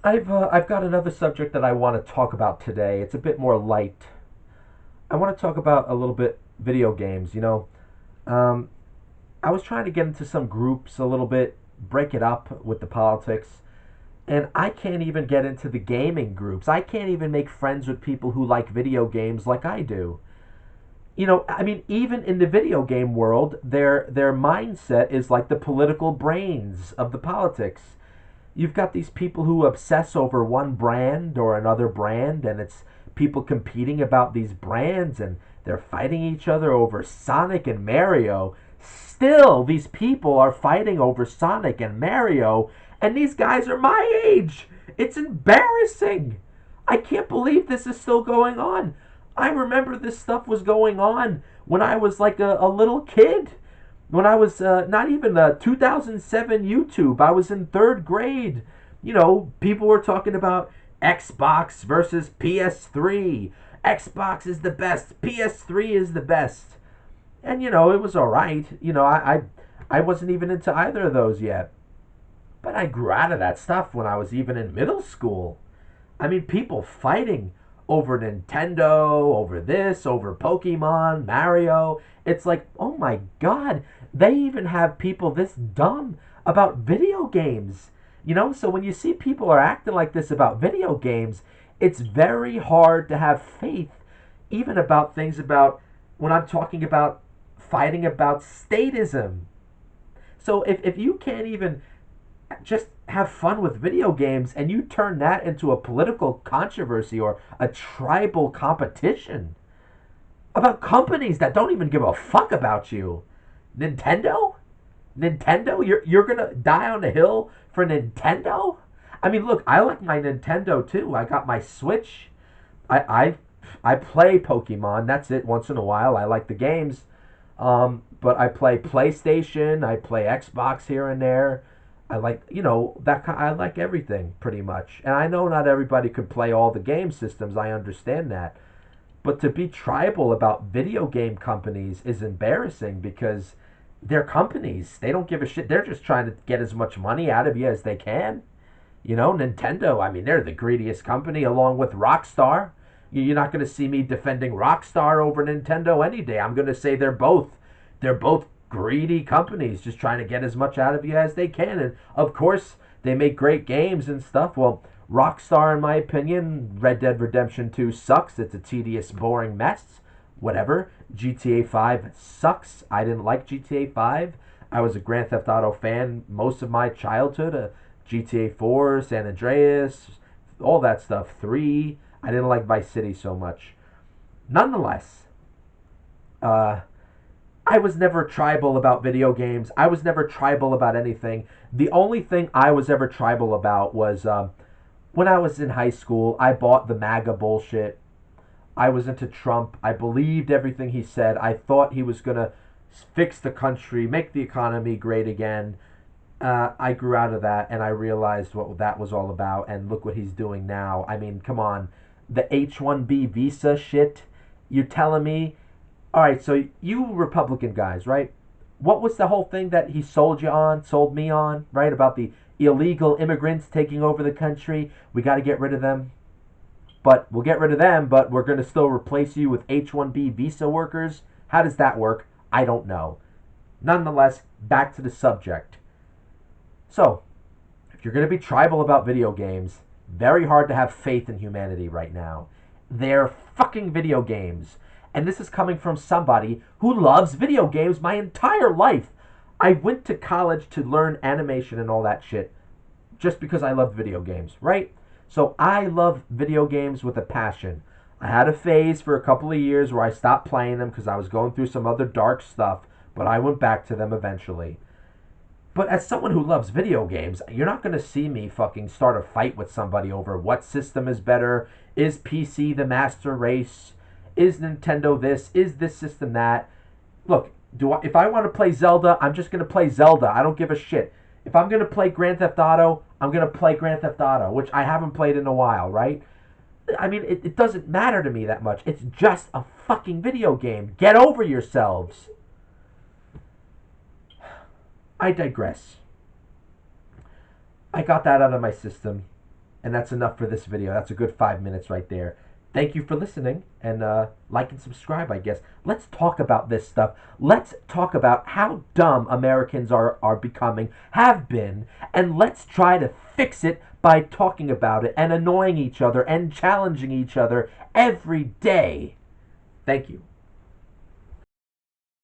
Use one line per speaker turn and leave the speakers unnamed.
I've got another subject that I want to talk about today. It's a bit more light. I want to talk about a little bit video games. Um, I was trying to get into some groups a little bit, break it up with the politics, and I can't even get into the gaming groups. I can't even make friends with people who like video games like I do. I mean, even in the video game world, their mindset is like the political brains of the politics. You've got these people who obsess over one brand or another brand, and it's people competing about these brands, and they're fighting each other over Sonic and Mario. Still, these people are fighting over Sonic and Mario, and these guys are my age. It's embarrassing. I can't believe this is still going on. I remember this stuff was going on when I was like a little kid. When I was not even 2007 YouTube, I was in third grade. People were talking about Xbox versus PS3. Xbox is the best. PS3 is the best. And it was all right. I wasn't even into either of those yet. But I grew out of that stuff when I was even in middle school. I mean, people fighting over Nintendo, over this, over Pokemon, Mario. It's like, oh my god, they even have people this dumb about video games. So when you see people are acting like this about video games, it's very hard to have faith, even about things about when I'm talking about fighting about statism. So if you can't even just have fun with video games and you turn that into a political controversy or a tribal competition about companies that don't even give a fuck about you. Nintendo, you're gonna die on the hill for Nintendo. I mean, look, I like my Nintendo too. I got my Switch. I play Pokemon. That's it. Once in a while, I like the games. But I play PlayStation. I play Xbox here and there. I like I like everything pretty much. And I know not everybody could play all the game systems. I understand that. But to be tribal about video game companies is embarrassing because they're companies. They don't give a shit. They're just trying to get as much money out of you as they can. Nintendo, I mean, they're the greediest company along with Rockstar. You're not going to see me defending Rockstar over Nintendo any day. I'm going to say they're both greedy companies just trying to get as much out of you as they can. And of course, they make great games and stuff. Well, Rockstar, in my opinion, Red Dead Redemption 2 sucks. It's a tedious, boring mess. Whatever. GTA 5 sucks. I didn't like GTA 5. I was a Grand Theft Auto fan most of my childhood. GTA 4, San Andreas, all that stuff. 3. I didn't like Vice City so much. Nonetheless, uh, I was never tribal about video games. I was never tribal about anything. The only thing I was ever tribal about was when I was in high school, I bought the MAGA bullshit. I was into Trump. I believed everything he said. I thought he was going to fix the country, make the economy great again. I grew out of that and I realized what that was all about. And look what he's doing now. I mean, come on. The H-1B visa shit. You're telling me, all right, so you Republican guys, right? What was the whole thing that he sold me on, right? About the illegal immigrants taking over the country. We got to get rid of them. But we'll get rid of them, but we're going to still replace you with H-1B visa workers. How does that work? I don't know. Nonetheless, back to the subject. So, if you're going to be tribal about video games, very hard to have faith in humanity right now. They're fucking video games. And this is coming from somebody who loves video games my entire life. I went to college to learn animation and all that shit just because I loved video games, right? So I love video games with a passion. I had a phase for a couple of years where I stopped playing them because I was going through some other dark stuff, but I went back to them eventually. But as someone who loves video games, you're not going to see me fucking start a fight with somebody over what system is better. Is PC the master race? Is Nintendo this? Is this system that? Look, if I want to play Zelda, I'm just going to play Zelda. I don't give a shit. If I'm going to play Grand Theft Auto, I'm going to play Grand Theft Auto, which I haven't played in a while, right? I mean, it doesn't matter to me that much. It's just a fucking video game. Get over yourselves. I digress. I got that out of my system. And that's enough for this video. That's a good 5 minutes right there. Thank you for listening, and like and subscribe, I guess. Let's talk about this stuff. Let's talk about how dumb Americans are becoming, have been, and let's try to fix it by talking about it and annoying each other and challenging each other every day. Thank you.